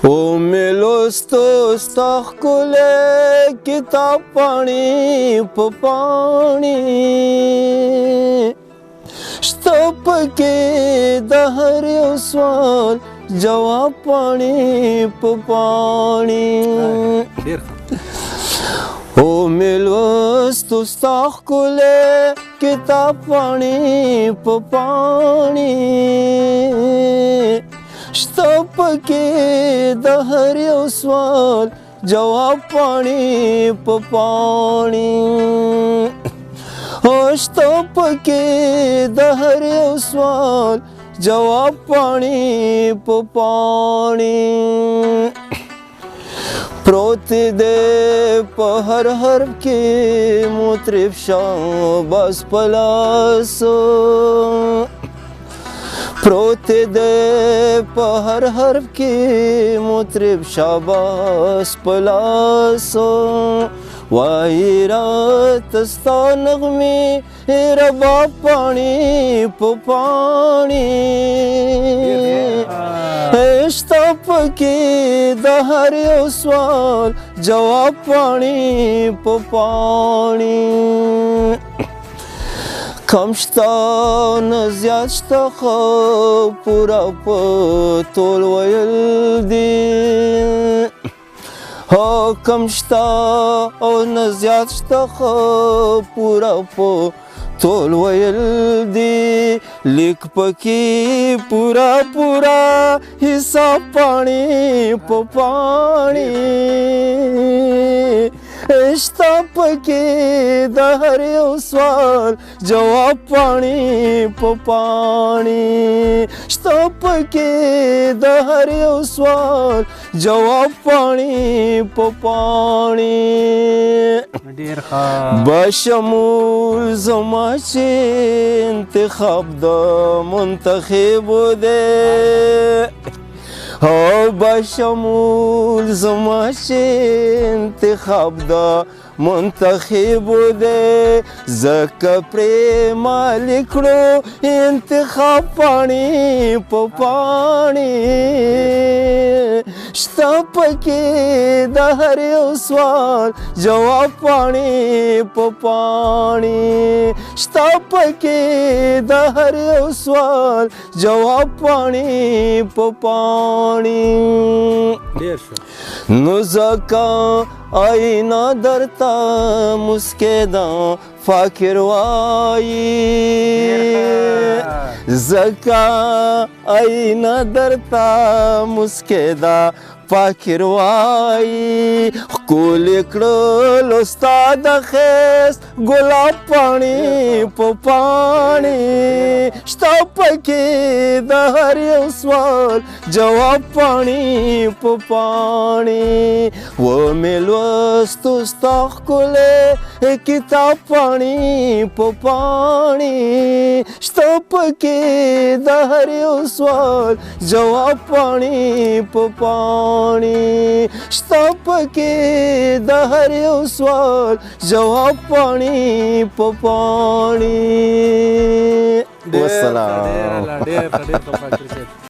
او ملوستو ستا ښکلی کتاب پاڼې په پاڼې شته پکې د هر یو سوال جواب پاڼې په پاڼې او ملوستو ستا ښکلی کتاب پاڼې په پاڼې شته پکې د هر یو سوال جواب پاڼې په پاڼې شته پکې د هر یو سوال جواب پاڼې په پاڼې پروت دی په هر حرف کې مطرب شاباس په لاسو پروت دی په هر حرف کې مطرب شاباس په لاسو وایي راته ستا نغمې رباب پاڼې په پاڼې شته پکې د هر یو سوال جواب پاڼې په پاڼې کم شته نه زیات شته خو پوره په ټول ویل دي کم شته او نه زیات شته خو پوره په ټول ویل دي لیک پکې پورا پورا حساب پاڼې په پاڼې شته پکې د هر یو سوال جواب پاڼې په پاڼې شته پکې د هر یو سوال جواب پاڼې په پاڼې بشمول زما چې انتخاب د منتخبو دی بشمول زما چې انتخاب د منتخبو دی ځکه پرې مالي کړو انتخاب پاڼې په پاڼې شته پکې د هر یو سوال جواب پاڼې په پاڼې شته پکې د هر یو سوال جواب پاڼې په پاڼې نو ځکه آینه درته مسکې ده فاکر وایي ځکه آینه درته مسکې ده فاکر وایي ښکلې کړلو ستا د ښایست ګلاب پاڼې په پاڼې شته پکې د هر یو سوال جواب پاڼې په پاڼې ومې لوستو ستا ښکلی کتاب پاڼې په پاڼې شته پکې د هر یو سوال جواب پاڼې په پاڼې شته پکې د هر یو سوال جواب پاڼې په پاڼې والسلام